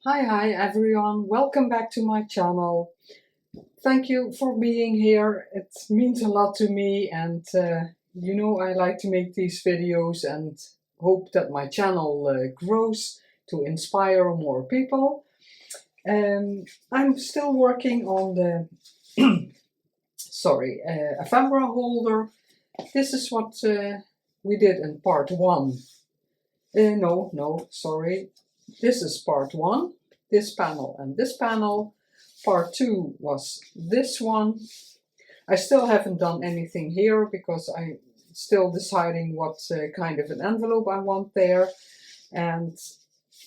Hi everyone, welcome back to my channel. Thank you for being here. It means a lot to me, and you know I like to make these videos and hope that my channel grows to inspire more people. I'm still working on the ephemera holder. This is what we did in part 1. This is part 1, this panel and this panel. Part 2 was this one. I still haven't done anything here because I'm still deciding what kind of an envelope I want there. And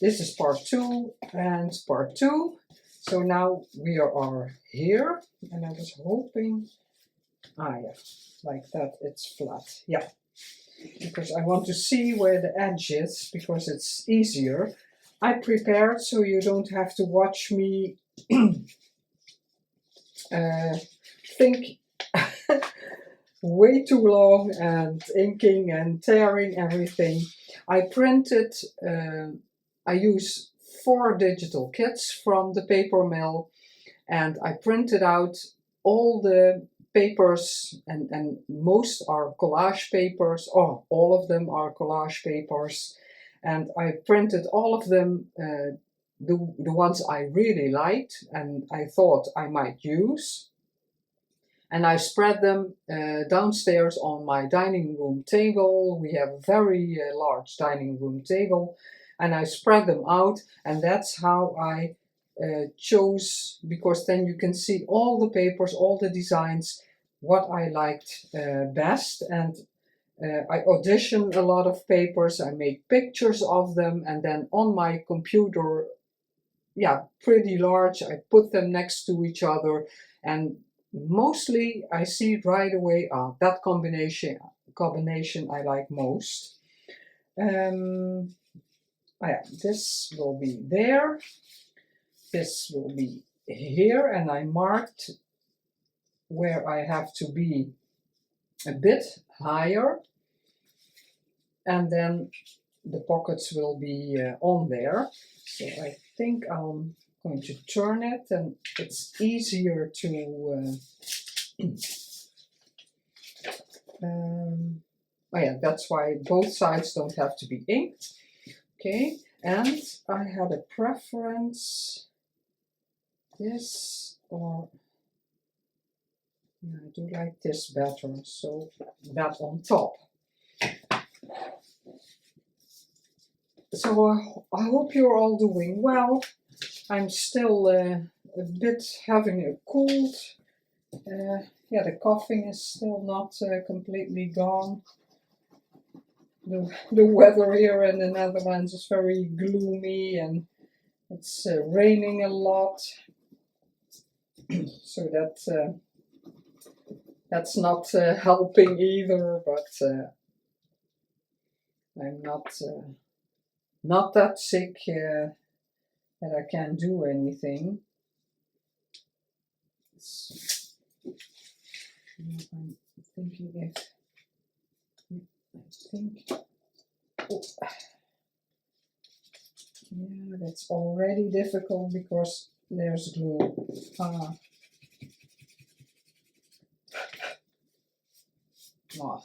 this is part 2 and part 2. So now we are here, and I was hoping, yeah, like that, it's flat, yeah. Because I want to see where the edge is, because it's easier. I prepared so you don't have to watch me think way too long and inking and tearing everything. I printed, I use 4 digital kits from the paper mill, and I printed out all the papers, and most are collage papers, or all of them are collage papers, and I printed all of them, the ones I really liked and I thought I might use, and I spread them downstairs on my dining room table. We have a very large dining room table, and I spread them out, and that's how I chose, because then you can see all the papers, all the designs, what I liked best. And I audition a lot of papers, I make pictures of them, and then on my computer, yeah, pretty large, I put them next to each other, and mostly I see right away, that combination I like most. Yeah, this will be there, this will be here, and I marked where I have to be a bit higher, and then the pockets will be on there. So I think I'm going to turn it, and it's easier to oh yeah, that's why both sides don't have to be inked. Okay, and I had a preference, this, or yeah, I do like this better, so that on top. So I hope you're all doing well. I'm still a bit having a cold. Yeah, the coughing is still not completely gone. The weather here in the Netherlands is very gloomy, and it's raining a lot. So that's not helping either, but I'm not that sick that I can't do anything. I'm thinking if, yeah, that's already difficult because there's glue.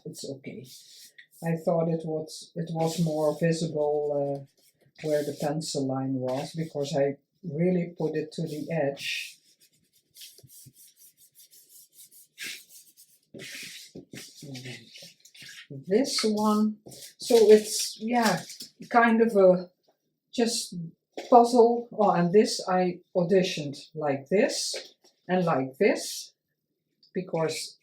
It's okay. I thought it was more visible where the pencil line was, because I really put it to the edge. This one, so it's, yeah, kind of a just puzzle. Oh, and this I auditioned like this and like this, because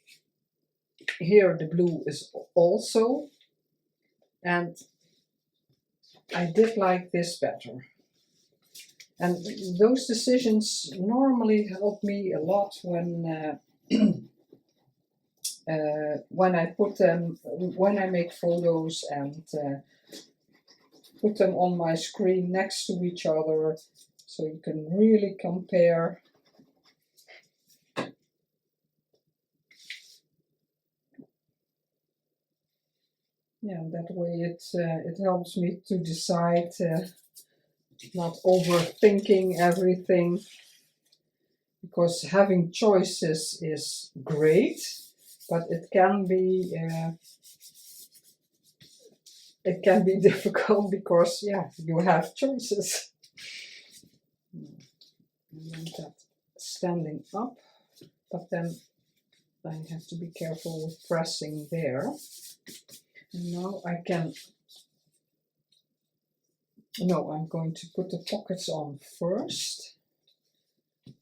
here the blue is also, and I did like this better. And those decisions normally help me a lot when when I make photos and put them on my screen next to each other, so you can really compare. Yeah, that way it helps me to decide not overthinking everything, because having choices is great, but it can be difficult because, yeah, you have choices. I want that standing up, but then I have to be careful with pressing there. And now I can, no, I'm going to put the pockets on first.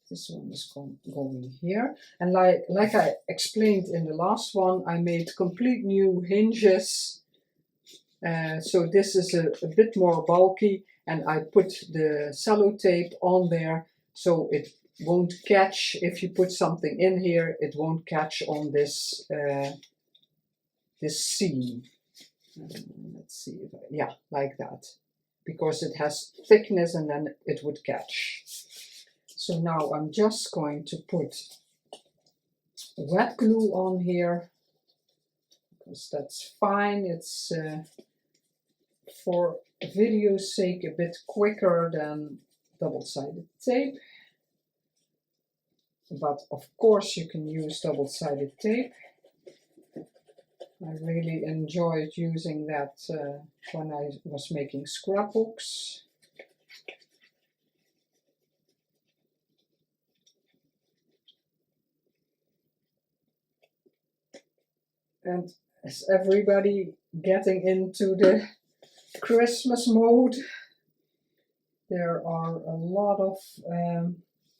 This one is going here. And like I explained in the last one, I made complete new hinges. So this is a bit more bulky, and I put the sellotape on there so it won't catch. If you put something in here, it won't catch on this this seam. Let's see if yeah, like that, because it has thickness and then it would catch. So now I'm just going to put wet glue on here, because that's fine. It's for video's sake a bit quicker than double-sided tape, but of course you can use double-sided tape. I really enjoyed using that when I was making scrapbooks. And is everybody getting into the Christmas mode? There are a lot of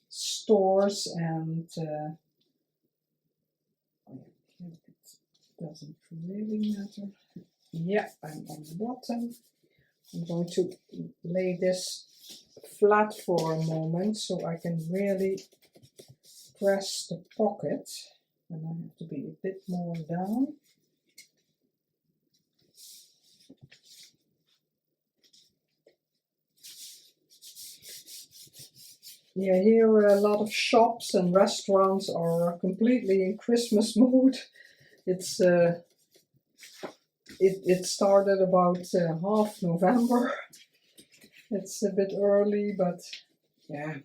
stores, and it doesn't really matter. Yeah, I'm on the bottom. I'm going to lay this flat for a moment so I can really press the pocket, and I have to be a bit more down. Yeah, here a lot of shops and restaurants are completely in Christmas mode. It's it started about half November. It's a bit early, but yeah,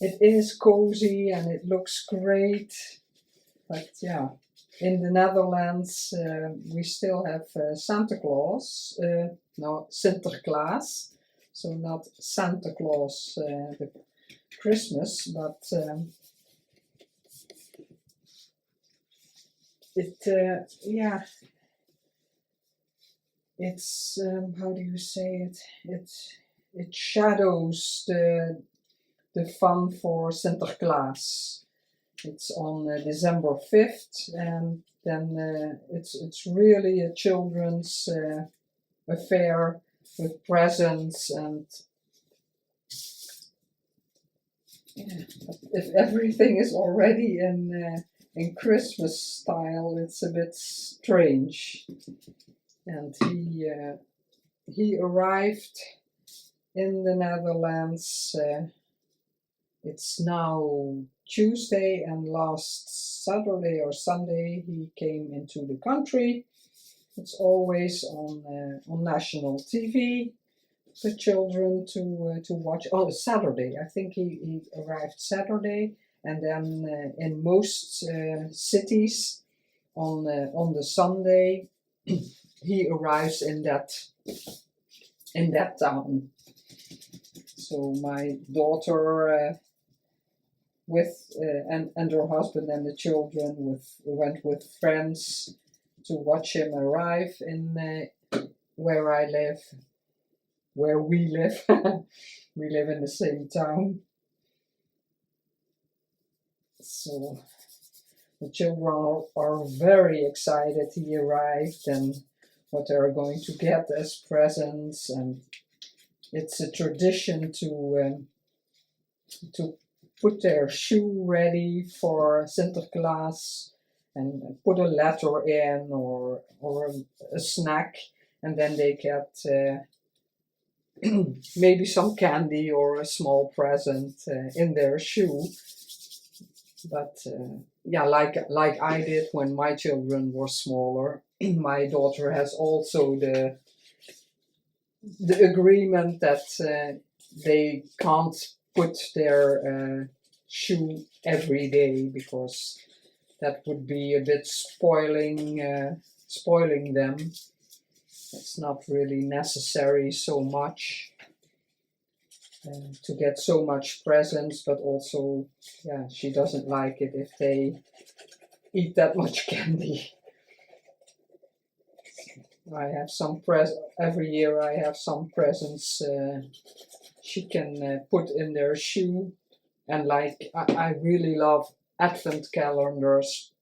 it is cozy and it looks great. But yeah, in the Netherlands we still have Santa Claus, no, Sinterklaas, so not Santa Claus the Christmas, but yeah, it's how do you say it? It shadows the fun for Sinterklaas. It's on December 5th, and then it's really a children's affair with presents, and yeah, if everything is already in Christmas style, it's a bit strange. And he arrived in the Netherlands. It's now Tuesday, and last Saturday or Sunday he came into the country. It's always on national TV. The children to watch. Oh, Saturday. I think he arrived Saturday, and then in most cities on the Sunday he arrives in that town. So my daughter with and her husband and the children went with friends to watch him arrive in where I live. Where we live. We live in the same town. So the children are very excited he arrived and what they're going to get as presents, and it's a tradition to put their shoe ready for Sinterklaas and put a letter in or a snack, and then they get maybe some candy or a small present in their shoe. But yeah, like I did when my children were smaller, my daughter has also the agreement that they can't put their shoe every day because that would be a bit spoiling them. It's not really necessary so much to get so much presents, but also, yeah, she doesn't like it if they eat that much candy. I have some every year I have some presents she can put in their shoe, and like I really love advent calendars.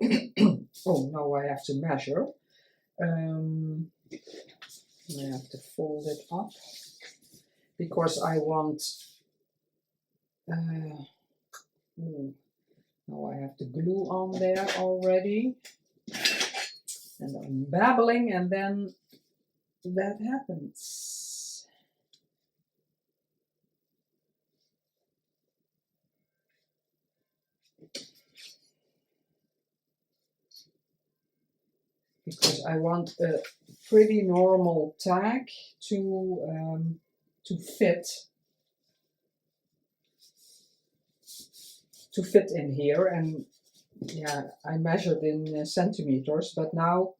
Oh, now I have to measure. I have to fold it up because I want. Now I have the glue on there already, and I'm babbling, and then that happens. Because I want a pretty normal tag to fit in here, and yeah, I measured in centimeters, but now,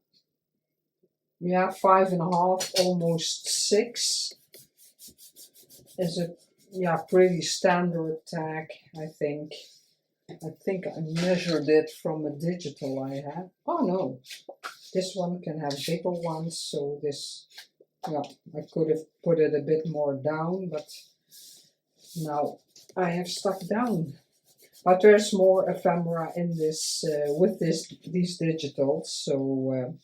yeah, 5.5, almost 6 is a, yeah, pretty standard tag, I think. I think I measured it from a digital I have. Oh no, this one can have bigger ones, so this, yeah, I could have put it a bit more down, but now I have stuck down. But there's more ephemera in this with these digitals, so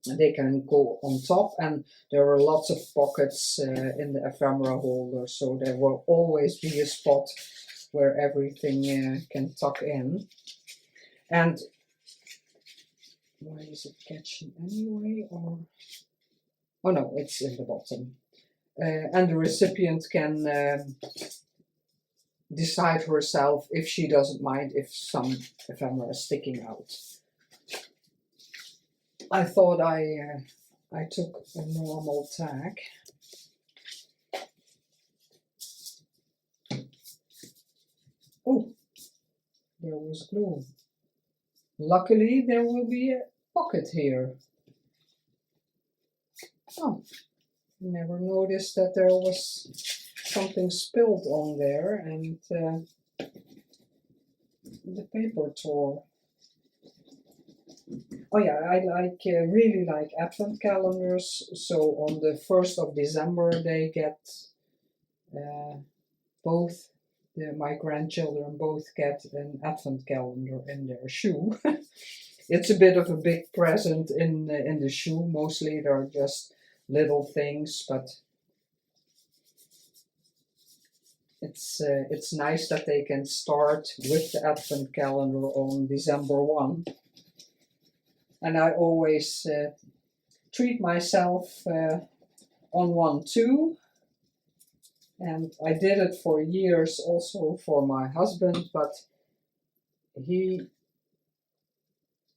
they can go on top, and there are lots of pockets in the ephemera holder, so there will always be a spot where everything can tuck in. And why is it catching anyway? Or oh no, it's in the bottom. And the recipient can decide herself if she doesn't mind if some ephemera is sticking out. I thought I took a normal tag. Oh, there was glue. Luckily, there will be a pocket here. Oh, never noticed that there was something spilled on there, and the paper tore. Oh yeah, I really like advent calendars, so on the 1st of December they get both. My grandchildren both get an advent calendar in their shoe. It's a bit of a big present in the shoe. Mostly they're just little things, but it's nice that they can start with the advent calendar on December 1. And I always treat myself on one too. And I did it for years also for my husband, but he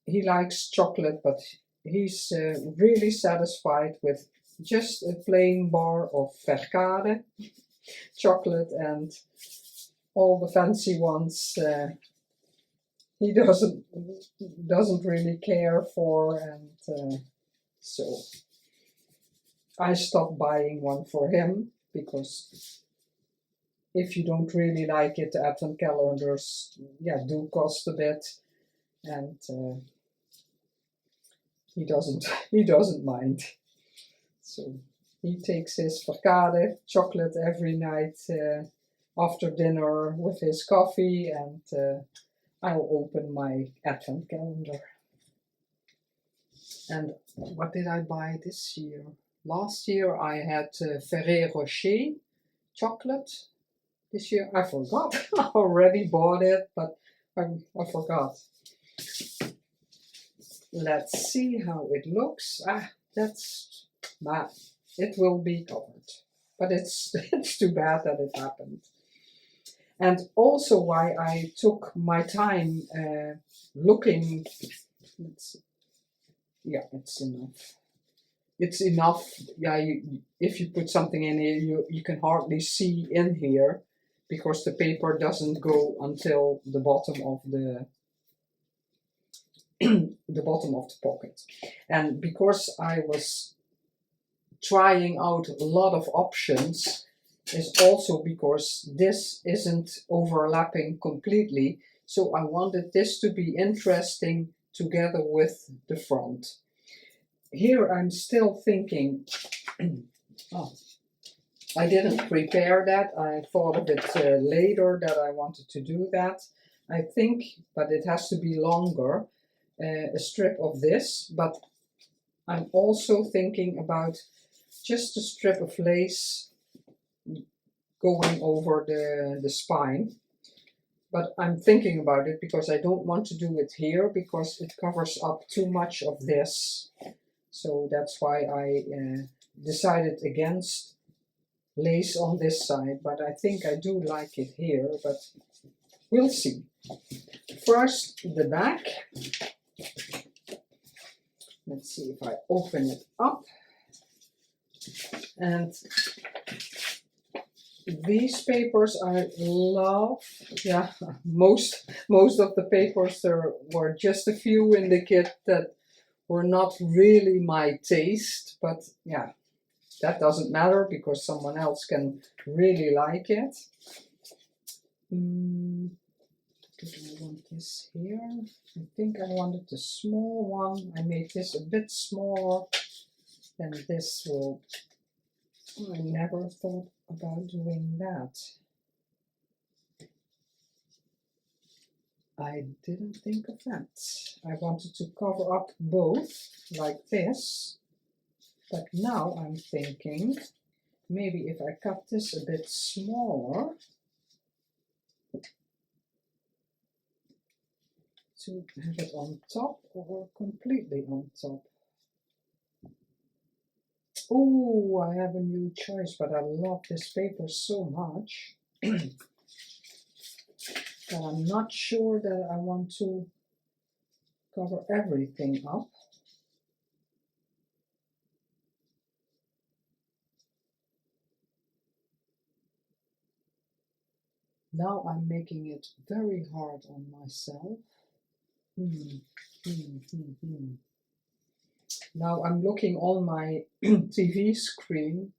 likes chocolate, but he's really satisfied with just a plain bar of Verkade chocolate, and all the fancy ones he doesn't really care for, and so I stopped buying one for him, because if you don't really like it, the advent calendars, yeah, do cost a bit, and he doesn't mind. So he takes his Verkade chocolate every night after dinner with his coffee, and I'll open my advent calendar. And what did I buy this year? Last year I had Ferrero Rocher chocolate. This year I forgot. I already bought it, but I forgot. Let's see how it looks. That's bad. It will be covered, but it's too bad that it happened. And also why I took my time looking. Let's see. Yeah, it's enough. it's enough. Yeah, if you put something in here, you can hardly see in here because the paper doesn't go until the bottom of the the bottom of the pocket. And because I was trying out a lot of options, is also because this isn't overlapping completely. So I wanted this to be interesting together with the front. Here I'm still thinking, oh, I didn't prepare that. I thought of it later that I wanted to do that. I think, but it has to be longer, a strip of this, but I'm also thinking about just a strip of lace going over the spine. But I'm thinking about it because I don't want to do it here because it covers up too much of this. So that's why I decided against lace on this side, but I think I do like it here, but we'll see. First, the back. Let's see if I open it up. And these papers I love. Yeah, most of the papers, there were just a few in the kit that were not really my taste, but yeah, that doesn't matter because someone else can really like it. Do I want this here? I think I wanted the small one. I made this a bit smaller than this will. I never thought about doing that. I didn't think of that. I wanted to cover up both like this, but now I'm thinking maybe if I cut this a bit smaller to have it on top or completely on top. Oh, I have a new choice, but I love this paper so much that I'm not sure that I want to cover everything up. Now I'm making it very hard on myself. Now I'm looking on my TV screen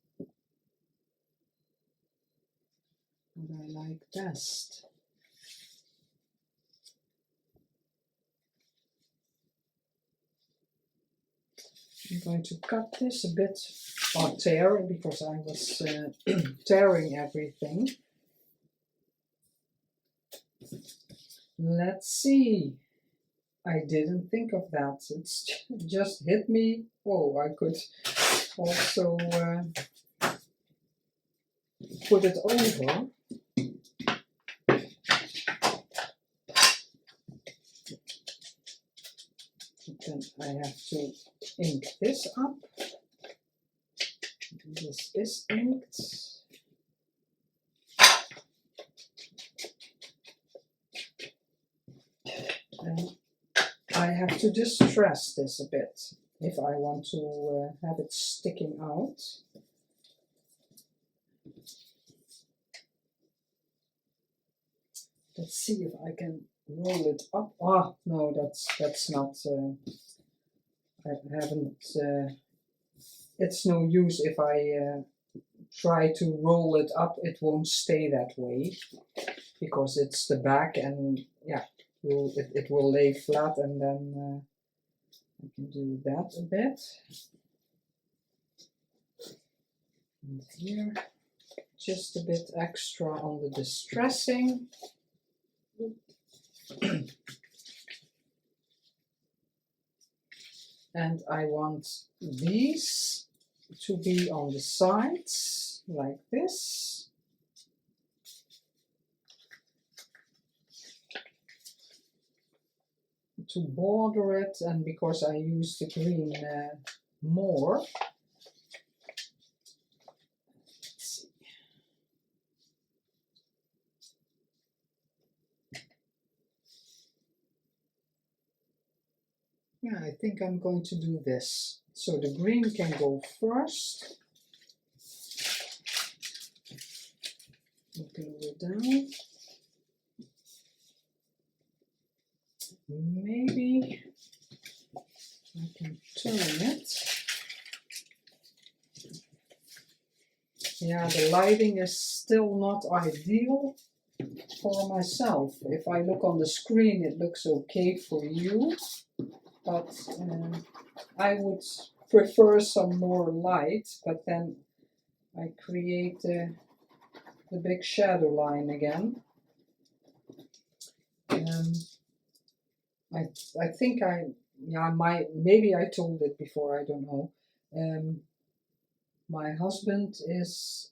what I like best. I'm going to cut this a bit, or tear, because I was tearing everything. Let's see. I didn't think of that. It's just hit me. Oh, I could also put it over. Then I have to ink this up. This is inked. And I have to distress this a bit if I want to have it sticking out. Let's see if I can roll it up. Ah, no, that's not. I haven't. It's no use if I try to roll it up. It won't stay that way because it's the back, and yeah, it will lay flat, and then I can do that a bit. And here, just a bit extra on the distressing. And I want these to be on the sides, like this. To border it, and because I use the green more. Let's see. Yeah, I think I'm going to do this. So the green can go first. Glue it down. Maybe I can turn it. Yeah, the lighting is still not ideal for myself. If I look on the screen, it looks okay for you, but I would prefer some more light, but then I create the big shadow line again. I think maybe I told it before, I don't know. My husband is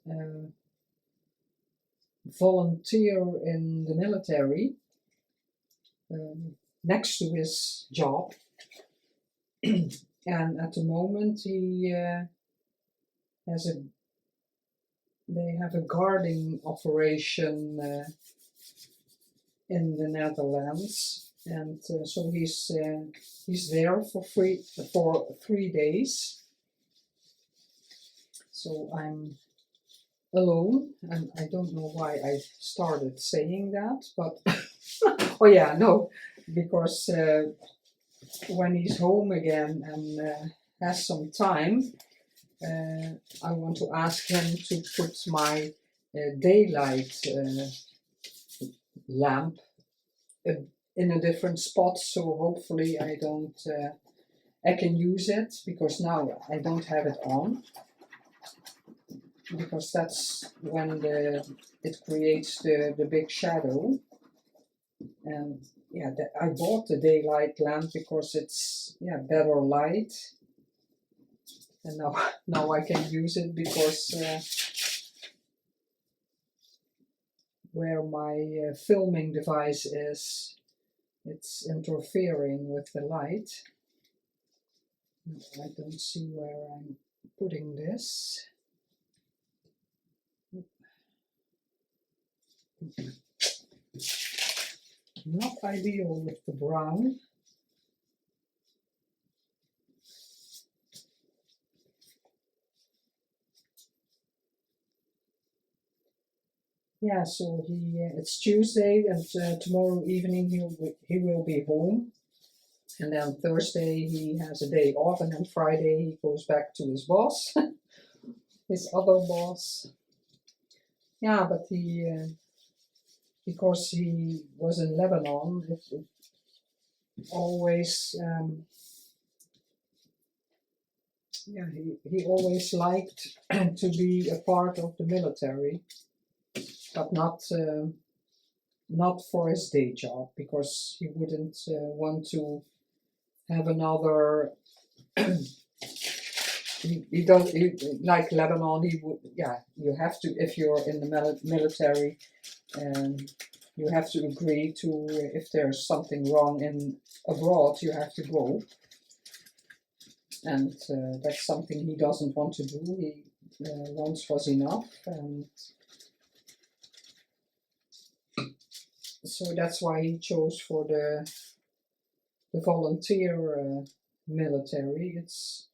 volunteer in the military next to his job, and at the moment he they have a guarding operation in the Netherlands, and so he's there for 3 days. So I'm alone, and I don't know why I started saying that, but oh yeah, no, because when he's home again and has some time, I want to ask him to put my daylight lamp in a different spot, so hopefully I can use it, because now I don't have it on, because that's when it creates the big shadow. And yeah, I bought the daylight lamp because it's better light, and now I can use it, because where my filming device is, it's interfering with the light. I don't see where I'm putting this. Not ideal with the brown. Yeah, so it's Tuesday, and tomorrow evening he will be home, and then Thursday he has a day off, and then Friday he goes back to his boss, his other boss. Yeah, but because he was in Lebanon, it always he always liked to be a part of the military, but not for his day job, because he wouldn't want to have another. he like Lebanon. He would, you have to, if you're in the military, you have to agree to, if there's something wrong abroad, you have to go, and that's something he doesn't want to do. He once was enough, and so that's why he chose for the volunteer military. It's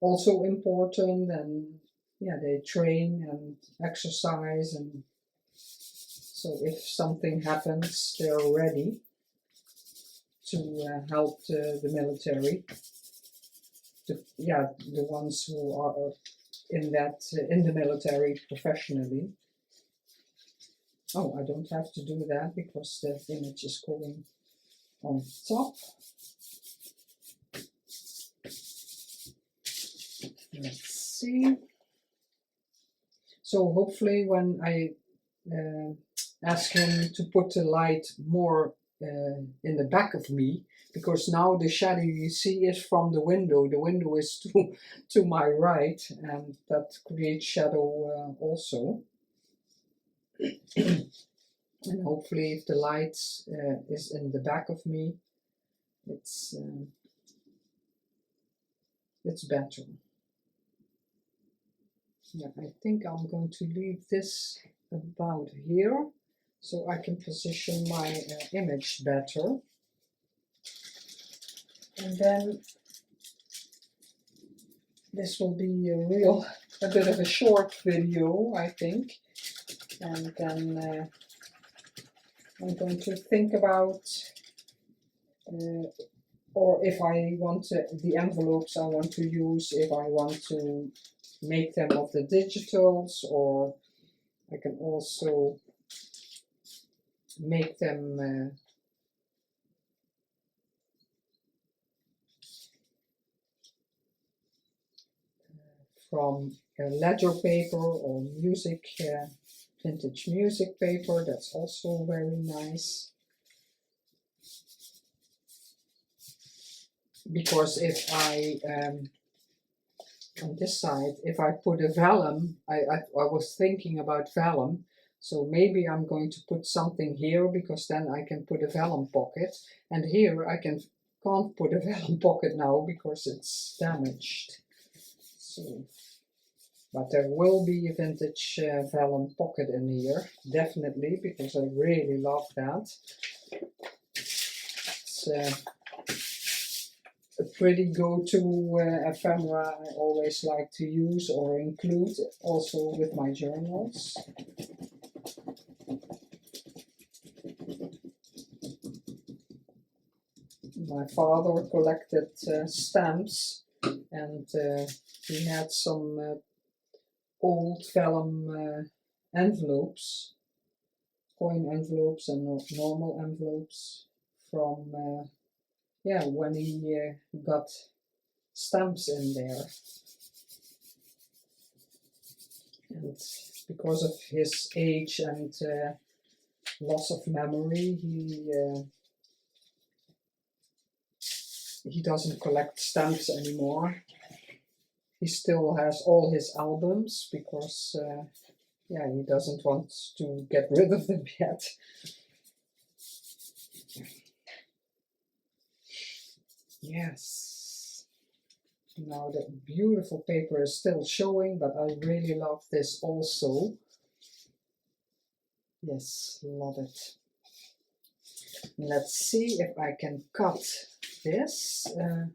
also important, and they train and exercise, and so if something happens, they're ready to help the military. The ones who are in the military professionally. Oh, I don't have to do that because the image is going on top. Let's see. So hopefully when I ask him to put the light more in the back of me, because now the shadow you see is from the window. The window is to my right, and that creates shadow also. And hopefully if the light is in the back of me, it's better. Yeah, I think I'm going to leave this about here, so I can position my image better. And then this will be a bit of a short video, I think. And then I'm going to think about, or if I want the envelopes I want to use, if I want to make them of the digitals, or I can also make them from ledger paper or music, vintage music paper. That's also very nice. Because if I, on this side, if I put a vellum, I was thinking about vellum, so maybe I'm going to put something here, because then I can put a vellum pocket, and here I can't put a vellum pocket now because it's damaged. So, but there will be a vintage vellum pocket in here, definitely, because I really love that. It's a pretty go-to ephemera I always like to use or include also with my journals. My father collected stamps, and he had some old vellum envelopes, coin envelopes and normal envelopes from yeah, when he got stamps in there. And because of his age and loss of memory, he doesn't collect stamps anymore. He still has all his albums because yeah, he doesn't want to get rid of them yet. Yes. Now the beautiful paper is still showing, but I really love this also. Yes, love it. Let's see if I can cut this. Am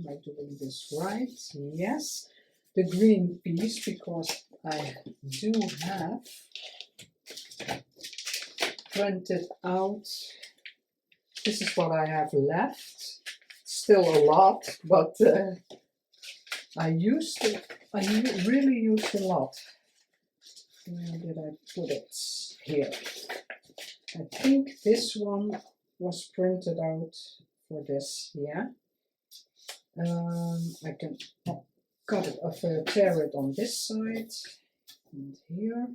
I doing this right? Yes. The green piece, because I do have printed out. This is what I have left. Still a lot, but I really used a lot. Where did I put it? Here. I think this one was printed out for this, yeah. I can cut it off, tear it on this side and here.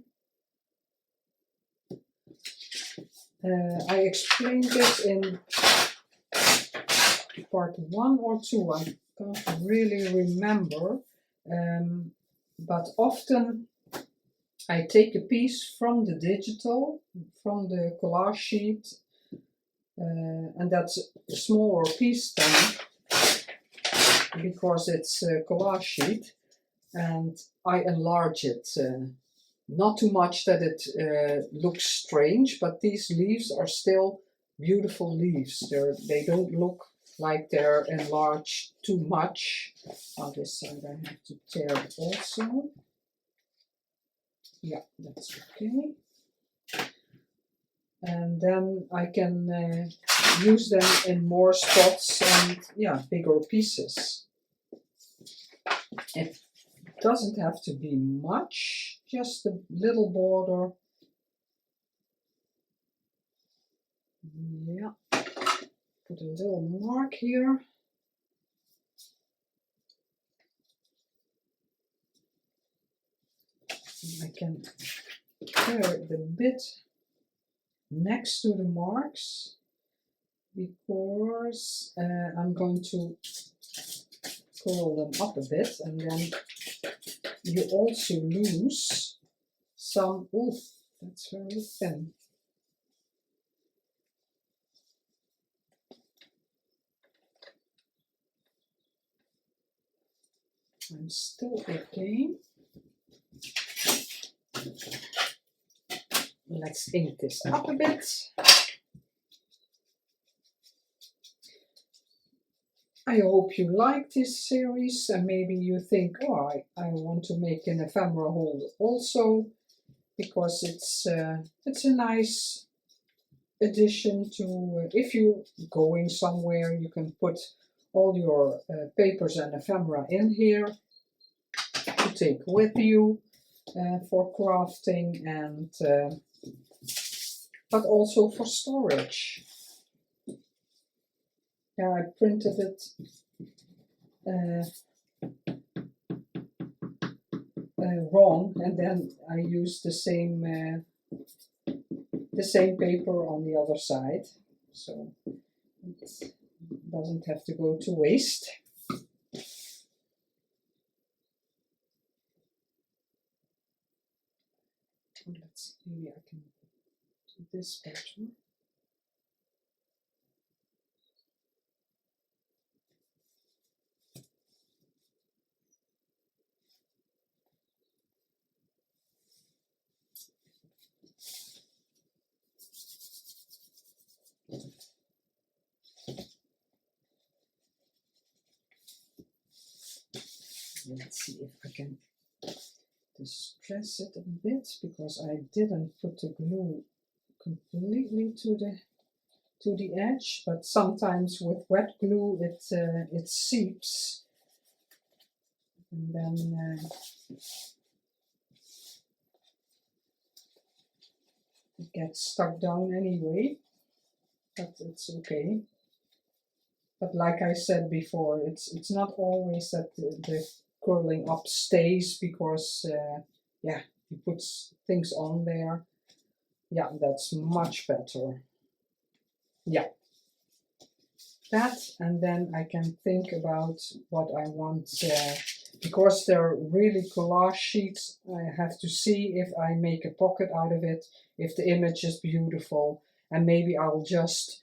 I explained this in part 1 or 2, I can't really remember, but often I take a piece from the digital, from the collage sheet, and that's a smaller piece then, because it's a collage sheet, and I enlarge it. Not too much that it looks strange, but these leaves are still beautiful leaves. They don't look like they're enlarged too much. On this side I have to tear it also. Yeah, that's okay. And then I can use them in more spots and, yeah, bigger pieces. It doesn't have to be much, just a little border. Yeah, put a little mark here. I can tear it a bit next to the marks, because I'm going to curl them up a bit, and then you also lose some. Oof, that's very thin. I'm still okay. Let's ink this up a bit. I hope you like this series, and maybe you think, oh, I want to make an ephemera holder also, because it's a nice addition to, if you're going somewhere, you can put all your papers and ephemera in here to take with you for crafting, and but also for storage. Yeah, I printed it wrong, and then I used the same paper on the other side, so it doesn't have to go to waste. Let's see, maybe I can do this better. Let's see if I can distress it a bit, because I didn't put the glue completely to the edge, but sometimes with wet glue it seeps, and then it gets stuck down anyway, but it's okay. But like I said before, it's not always that the curling up stays, because yeah, you put things on there. Yeah, that's much better. Yeah, that, and then I can think about what I want, because they're really collage sheets. I have to see if I make a pocket out of it, if the image is beautiful, and maybe I'll just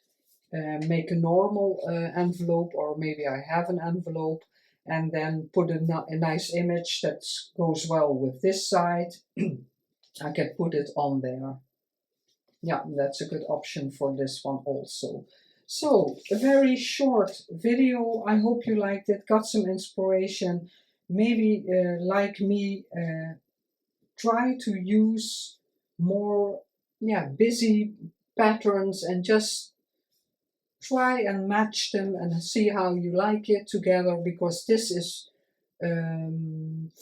make a normal envelope, or maybe I have an envelope, and then put a nice image that goes well with this side. I can put it on there. Yeah, that's a good option for this one also. So, a very short video. I hope you liked it, got some inspiration. Maybe, like me, try to use more busy patterns, and just try and match them and see how you like it together, because this is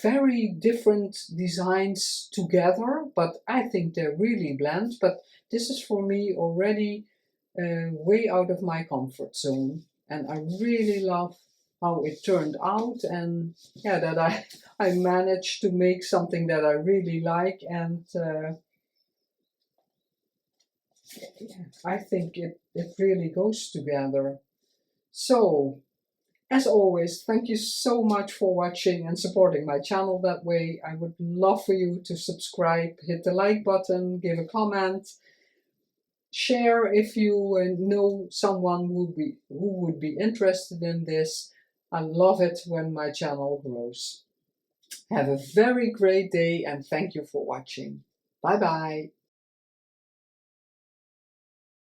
very different designs together, but I think they're really blend. But this is for me already way out of my comfort zone, and I really love how it turned out, and yeah, that I managed to make something that I really like, and yeah, I think it really goes together. So, as always, thank you so much for watching and supporting my channel that way. I would love for you to subscribe, hit the like button, give a comment, share if you know someone who would be interested in this. I love it when my channel grows. Have a very great day, and thank you for watching. Bye bye.